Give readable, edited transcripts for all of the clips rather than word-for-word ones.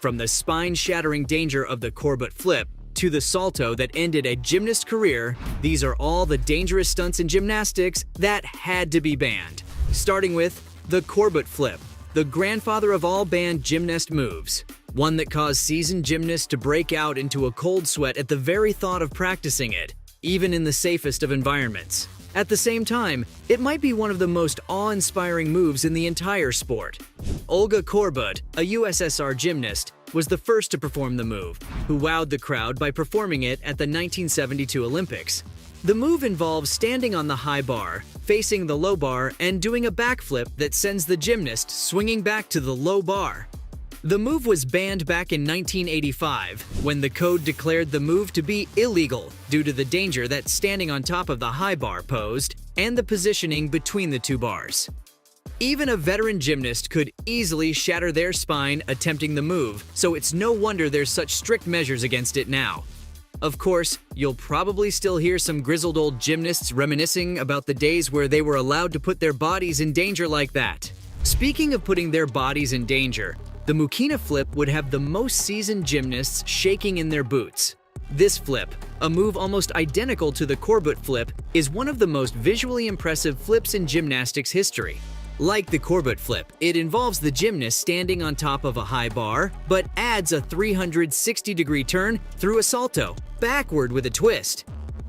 From the spine-shattering danger of the Corbett flip to the salto that ended a gymnast's career, these are all the dangerous stunts in gymnastics that had to be banned. Starting with the Corbett flip, the grandfather of all banned gymnast moves. One that caused seasoned gymnasts to break out into a cold sweat at the very thought of practicing it, even in the safest of environments. At the same time, it might be one of the most awe-inspiring moves in the entire sport. Olga Korbut, a USSR gymnast, was the first to perform the move, who wowed the crowd by performing it at the 1972 Olympics. The move involves standing on the high bar, facing the low bar, and doing a backflip that sends the gymnast swinging back to the low bar. The move was banned back in 1985, when the code declared the move to be illegal due to the danger that standing on top of the high bar posed and the positioning between the two bars. Even a veteran gymnast could easily shatter their spine attempting the move, so it's no wonder there's such strict measures against it now. Of course, you'll probably still hear some grizzled old gymnasts reminiscing about the days where they were allowed to put their bodies in danger like that. Speaking of putting their bodies in danger, the Mukina flip would have the most seasoned gymnasts shaking in their boots. This flip, a move almost identical to the Corbett flip, is one of the most visually impressive flips in gymnastics history. Like the Corbett flip, it involves the gymnast standing on top of a high bar, but adds a 360-degree turn through a salto, backward with a twist.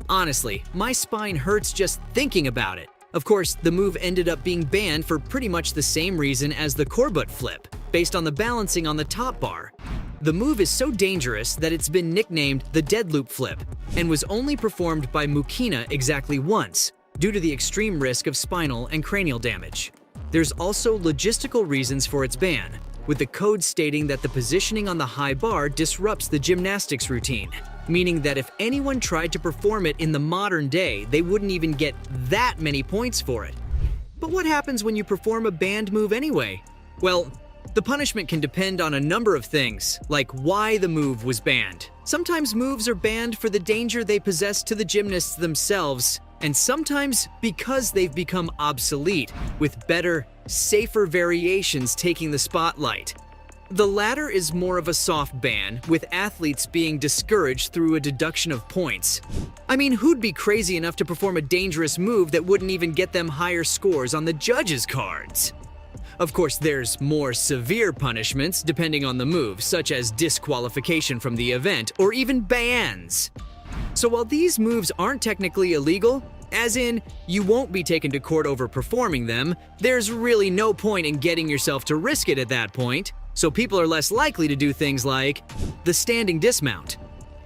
Honestly, my spine hurts just thinking about it. Of course, the move ended up being banned for pretty much the same reason as the Corbett flip, based on the balancing on the top bar. The move is so dangerous that it's been nicknamed the dead loop flip, and was only performed by Mukina exactly once, due to the extreme risk of spinal and cranial damage. There's also logistical reasons for its ban, with the code stating that the positioning on the high bar disrupts the gymnastics routine, meaning that if anyone tried to perform it in the modern day, they wouldn't even get that many points for it. But what happens when you perform a banned move anyway? Well, the punishment can depend on a number of things, like why the move was banned. Sometimes moves are banned for the danger they possess to the gymnasts themselves, and sometimes because they've become obsolete, with better, safer variations taking the spotlight. The latter is more of a soft ban, with athletes being discouraged through a deduction of points. I mean, who'd be crazy enough to perform a dangerous move that wouldn't even get them higher scores on the judges' cards? Of course, there's more severe punishments depending on the move, such as disqualification from the event or even bans. So while these moves aren't technically illegal, as in, you won't be taken to court over performing them, there's really no point in getting yourself to risk it at that point, so people are less likely to do things like the standing dismount.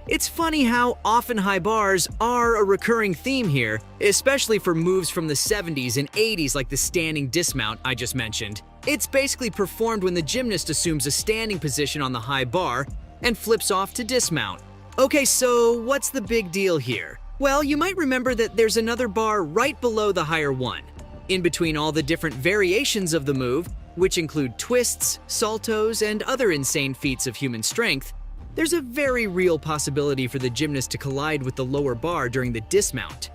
It's funny how often high bars are a recurring theme here, especially for moves from the 70s and 80s like the standing dismount I just mentioned. It's basically performed when the gymnast assumes a standing position on the high bar and flips off to dismount. Okay, so what's the big deal here? Well, you might remember that there's another bar right below the higher one. In between all the different variations of the move, which include twists, saltos, and other insane feats of human strength, there's a very real possibility for the gymnast to collide with the lower bar during the dismount.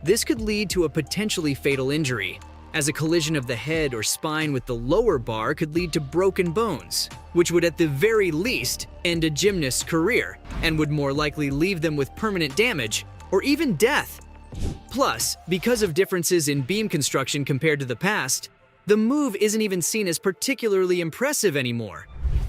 This could lead to a potentially fatal injury, as a collision of the head or spine with the lower bar could lead to broken bones, which would at the very least end a gymnast's career and would more likely leave them with permanent damage or even death. Plus, because of differences in beam construction compared to the past, the move isn't even seen as particularly impressive anymore.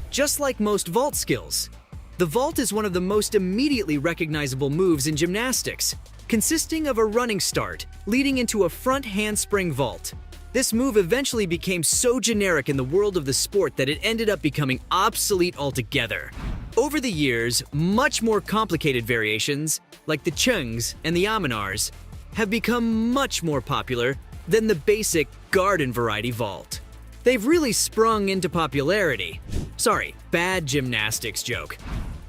Just like most vault skills, the vault is one of the most immediately recognizable moves in gymnastics, consisting of a running start leading into a front handspring vault. This move eventually became so generic in the world of the sport that it ended up becoming obsolete altogether. Over the years, much more complicated variations, like the chungs and the aminars, have become much more popular than the basic garden variety vault. They've really sprung into popularity. Sorry, bad gymnastics joke.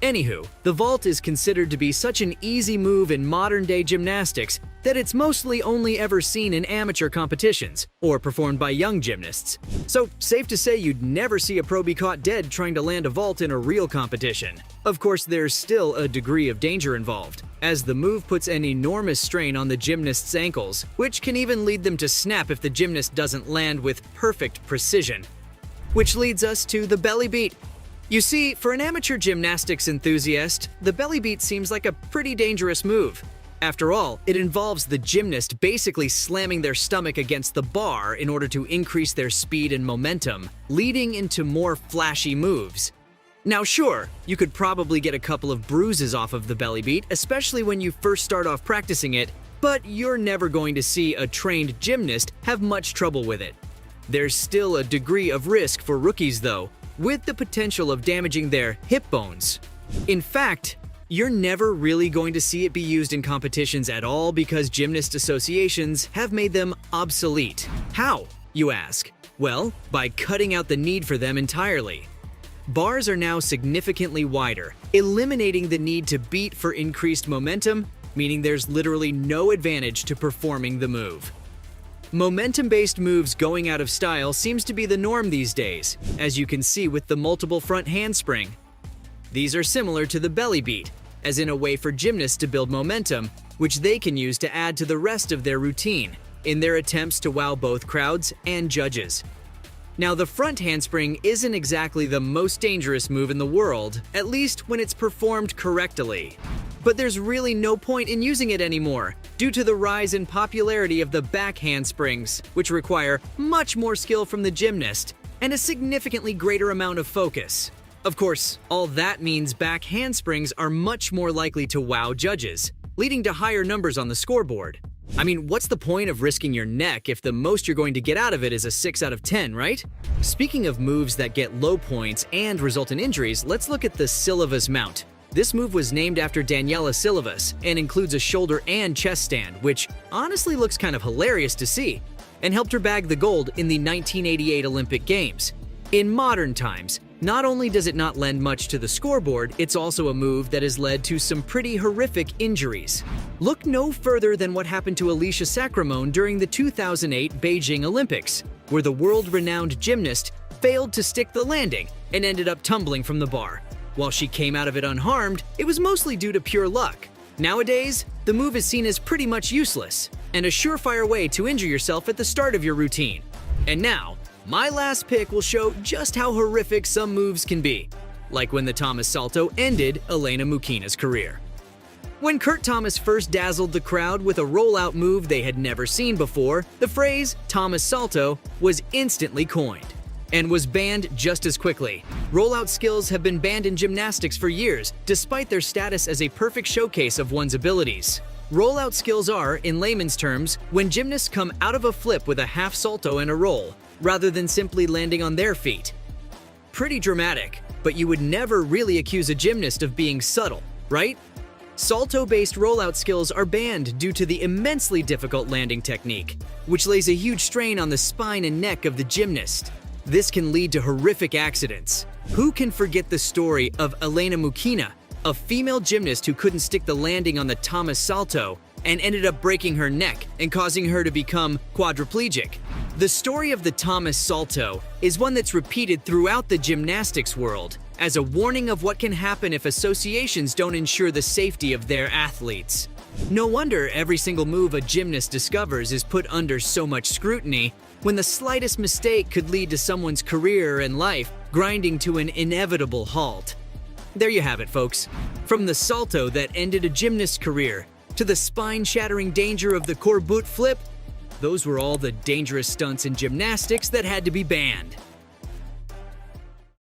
Anywho, the vault is considered to be such an easy move in modern-day gymnastics that it's mostly only ever seen in amateur competitions or performed by young gymnasts. So, safe to say you'd never see a pro be caught dead trying to land a vault in a real competition. Of course, there's still a degree of danger involved, as the move puts an enormous strain on the gymnast's ankles, which can even lead them to snap if the gymnast doesn't land with perfect precision. Which leads us to the belly beat. You see, for an amateur gymnastics enthusiast, the belly beat seems like a pretty dangerous move. After all, it involves the gymnast basically slamming their stomach against the bar in order to increase their speed and momentum, leading into more flashy moves. Now sure, you could probably get a couple of bruises off of the belly beat, especially when you first start off practicing it, but you're never going to see a trained gymnast have much trouble with it. There's still a degree of risk for rookies though, with the potential of damaging their hip bones. In fact, you're never really going to see it be used in competitions at all because gymnast associations have made them obsolete. How, you ask? Well, by cutting out the need for them entirely. Bars are now significantly wider, eliminating the need to beat for increased momentum, meaning there's literally no advantage to performing the move. Momentum-based moves going out of style seems to be the norm these days, as you can see with the multiple front handspring. These are similar to the belly beat, as in a way for gymnasts to build momentum, which they can use to add to the rest of their routine, in their attempts to wow both crowds and judges. Now, the front handspring isn't exactly the most dangerous move in the world, at least when it's performed correctly. But there's really no point in using it anymore, due to the rise in popularity of the back handsprings, which require much more skill from the gymnast and a significantly greater amount of focus. Of course, all that means back handsprings are much more likely to wow judges, leading to higher numbers on the scoreboard. I mean, what's the point of risking your neck if the most you're going to get out of it is a 6 out of 10, right? Speaking of moves that get low points and result in injuries, let's look at the Silvas mount. This move was named after Daniela Silvas and includes a shoulder and chest stand, which honestly looks kind of hilarious to see, and helped her bag the gold in the 1988 Olympic Games. In modern times, not only does it not lend much to the scoreboard, it's also a move that has led to some pretty horrific injuries. Look no further than what happened to Alicia Sacramone during the 2008 Beijing Olympics, where the world-renowned gymnast failed to stick the landing and ended up tumbling from the bar. While she came out of it unharmed, it was mostly due to pure luck. Nowadays, the move is seen as pretty much useless and a surefire way to injure yourself at the start of your routine. And now, my last pick will show just how horrific some moves can be, like when the Thomas Salto ended Elena Mukina's career. When Kurt Thomas first dazzled the crowd with a rollout move they had never seen before, the phrase Thomas Salto was instantly coined and was banned just as quickly. Rollout skills have been banned in gymnastics for years, despite their status as a perfect showcase of one's abilities. Rollout skills are, in layman's terms, when gymnasts come out of a flip with a half salto and a roll, rather than simply landing on their feet. Pretty dramatic, but you would never really accuse a gymnast of being subtle, right? Salto-based rollout skills are banned due to the immensely difficult landing technique, which lays a huge strain on the spine and neck of the gymnast. This can lead to horrific accidents. Who can forget the story of Elena Mukina, a female gymnast who couldn't stick the landing on the Thomas Salto and ended up breaking her neck and causing her to become quadriplegic? The story of the Thomas Salto is one that's repeated throughout the gymnastics world as a warning of what can happen if associations don't ensure the safety of their athletes. No wonder every single move a gymnast discovers is put under so much scrutiny, when the slightest mistake could lead to someone's career and life grinding to an inevitable halt. There you have it, folks. From the salto that ended a gymnast's career to the spine-shattering danger of the corbeau flip, those were all the dangerous stunts in gymnastics that had to be banned.